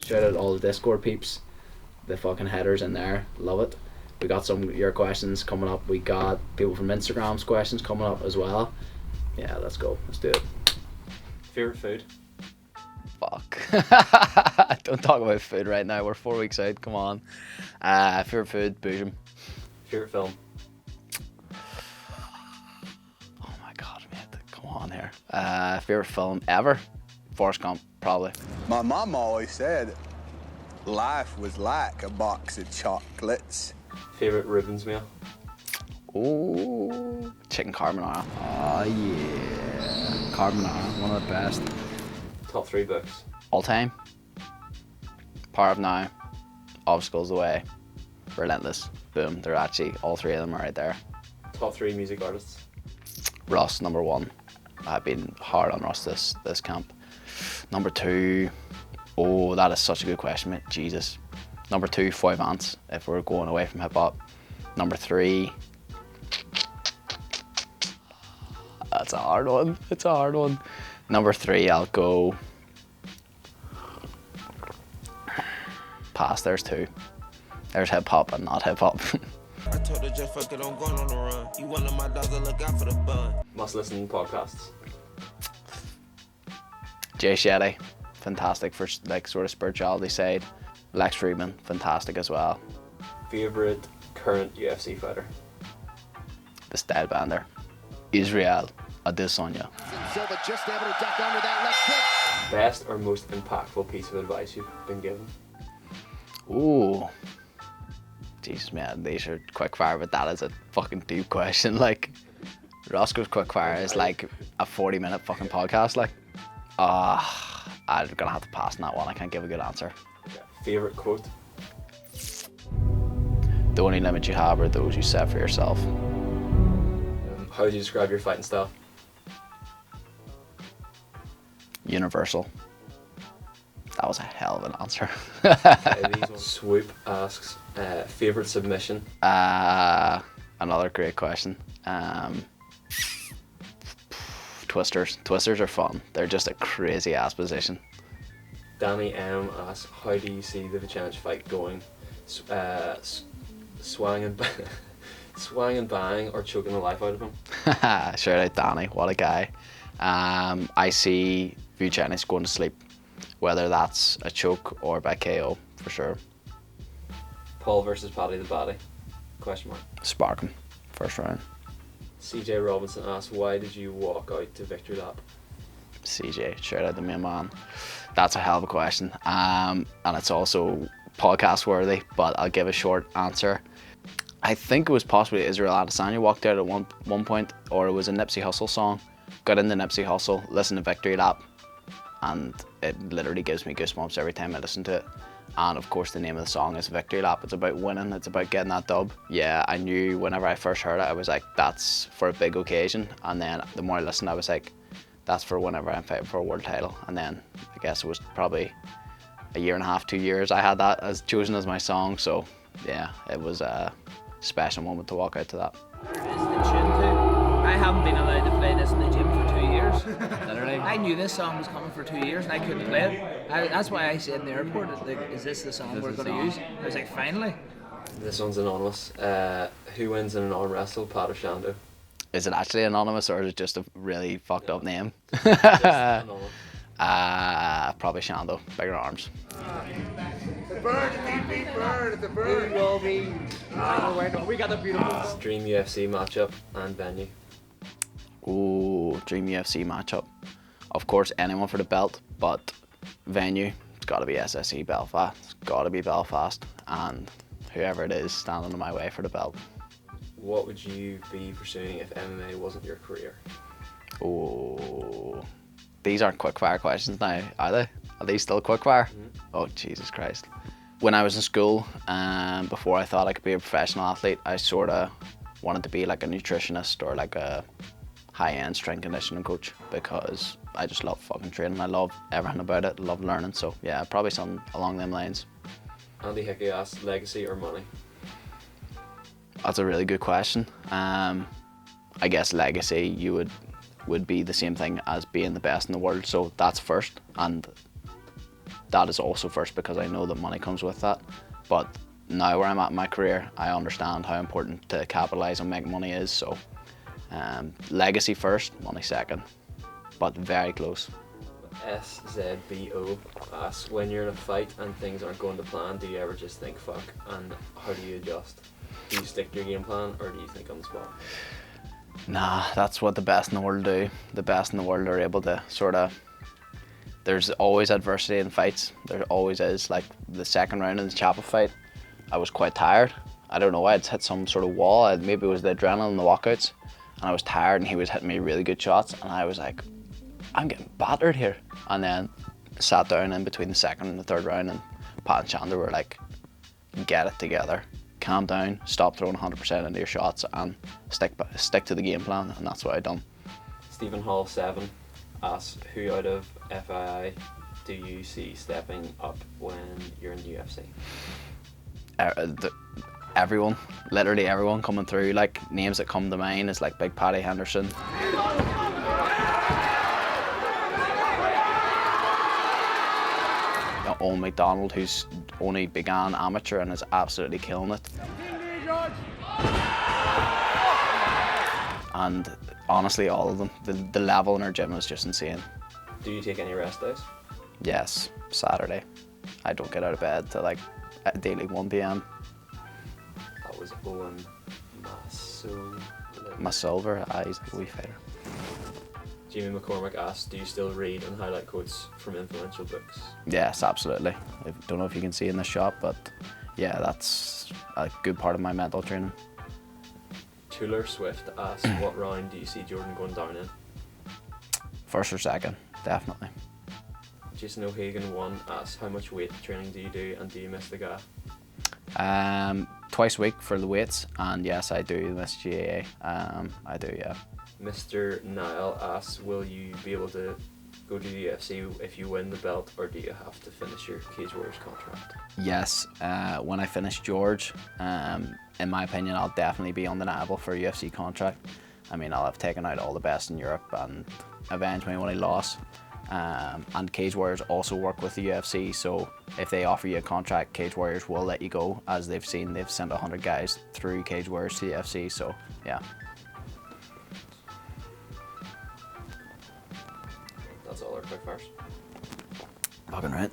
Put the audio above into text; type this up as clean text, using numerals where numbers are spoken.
Shout out all the Discord peeps, the fucking headers in there, love it. We got some of your questions coming up. We got people from Instagram's questions coming up as well. Yeah, let's go. Let's do it. Favorite food? Fuck. Don't talk about food right now. We're 4 weeks out. Come on. Favorite food, boojum. Favorite film? Oh my god, mate. Come on here. Favorite film ever? Forrest Gump, probably. My mom always said life was like a box of chocolates. Favorite Reuben's meal? Ooh, chicken carbonara. Oh yeah. Carbonara, one of the best. Top 3 books? All time. Power of Now. Obstacles Away. Relentless. Boom. They're actually, all 3 of them are right there. Top 3 music artists? Russ, number 1. I've been hard on Russ this camp. Number 2. Oh, that is such a good question, mate. Jesus. Number 2, Foy Vance, if we're going away from hip hop. Number 3. That's a hard one. It's a hard one. Number 3, I'll go. Pass. There's 2. There's hip hop and not hip hop. I told her just fuck it, I'm going on the run. You one of my dogs, I look out for the bun. Must listen to podcasts? Jay Shetty, fantastic for like sort of spirituality side. Lex Friedman, fantastic as well. Favorite current UFC fighter? The Style Bender. Israel Adesanya. Silva just able to duck under that left kick. Best or most impactful piece of advice you've been given? Ooh. Jesus, man, these are quick fire, but that is a fucking deep question. Like, Roscoe's quick fire is like a 40-minute fucking podcast. Like, I'm gonna have to pass on that one. I can't give a good answer. Okay. Favorite quote? The only limits you have are those you set for yourself. How would you describe your fighting style? Universal. That was a hell of an answer. Swoop asks, favorite submission? Another great question. Twisters. Twisters are fun. They're just a crazy ass position. Danny M asks, how do you see the Vucenic fight going? Swang and swang and bang or choking the life out of him? Shout out Danny, what a guy. I see Vucenic going to sleep, whether that's a choke or by KO, for sure. Paul versus Paddy the Baddy? Question mark. Spark him, first round. CJ Robinson asks, why did you walk out to victory lap? CJ, shout out to me, man. That's a hell of a question. And it's also podcast worthy, but I'll give a short answer. I think it was possibly Israel Adesanya walked out at one point, or it was a Nipsey Hussle song. Got into Nipsey Hussle, listened to Victory Lap, and it literally gives me goosebumps every time I listen to it. And of course the name of the song is Victory Lap. It's about winning, it's about getting that dub. Yeah, I knew whenever I first heard it, I was like, that's for a big occasion. And then the more I listened, I was like, that's for whenever I'm fighting for a world title. And then I guess it was probably a year and a half, 2 years, I had that as chosen as my song. So yeah, it was a special moment to walk out to that. I haven't been allowed to play this in the gym for 2 years. Literally. I knew this song was coming for 2 years and I couldn't play it. That's why I said in the airport, like, is this the song we're going to use? I was like, finally. This one's anonymous. Who wins in an arm wrestle, Pat or Shando? Is it actually anonymous or is it just a really fucked up name? Anonymous. Probably Shando, bigger arms. The bird, the bird. We got the beautiful. Dream UFC matchup and venue. Ooh, dream UFC matchup. Of course, anyone for the belt, but venue, it's got to be SSE Belfast. It's got to be Belfast, and whoever it is standing in my way for the belt. What would you be pursuing if MMA wasn't your career? Ooh, these aren't quick fire questions now, are they? Are these still quick fire? Mm-hmm. Oh, Jesus Christ. When I was in school, before I thought I could be a professional athlete, I sort of wanted to be like a nutritionist or like a high-end strength conditioning coach because I just love fucking training. I love everything about it, love learning. So yeah, probably something along them lines. Andy Hickey asks, legacy or money? That's a really good question. I guess legacy would be the same thing as being the best in the world. So that's first, and that is also first because I know that money comes with that. But now where I'm at in my career, I understand how important to capitalise and make money is. So legacy first, money second, but very close. SZBO asks, when you're in a fight and things aren't going to plan, do you ever just think fuck, and how do you adjust? Do you stick to your game plan, or do you think on the spot? Nah, that's what the best in the world do. The best in the world are able to sort of, there's always adversity in fights. There always is. Like the second round in the Chapel fight, I was quite tired. I don't know why, I'd hit some sort of wall. Maybe it was the adrenaline, the walkouts, and I was tired and he was hitting me really good shots and I was like, I'm getting battered here. And then sat down in between the second and the third round, and Pat and Chandler were like, get it together, calm down, stop throwing 100% into your shots and stick to the game plan, and that's what I done. Stephen Hall 7 asks, who out of FII do you see stepping up when you're in the UFC? Everyone, literally everyone coming through. Like names that come to mind is like Big Paddy Henderson. Owen McDonald, who's only began amateur and is absolutely killing it. And honestly, all of them, the level in our gym is just insane. Do you take any rest days? Yes, Saturday. I don't get out of bed till like daily 1 p.m. That was Owen Silver, he's a wee fighter. Jamie McCormick asks, do you still read and highlight quotes from influential books? Yes, absolutely. I don't know if you can see in the shop, but yeah, that's a good part of my mental training. Tuller Swift asks, what round do you see Jordan going down in? First or second, definitely. Jason O'Hagan 1 asks, how much weight training do you do and do you miss the GA? Twice a week for the weights, and yes, I do miss GAA. I do, yeah. Mr. Niall asks, will you be able to go to the UFC if you win the belt, or do you have to finish your Cage Warriors contract? Yes, when I finish George, in my opinion, I'll definitely be undeniable for a UFC contract. I mean, I'll have taken out all the best in Europe and avenged my only loss. And Cage Warriors also work with the UFC, so if they offer you a contract, Cage Warriors will let you go. As they've seen, they've sent 100 guys through Cage Warriors to the UFC, so yeah. That's all our quick fires. Fucking right.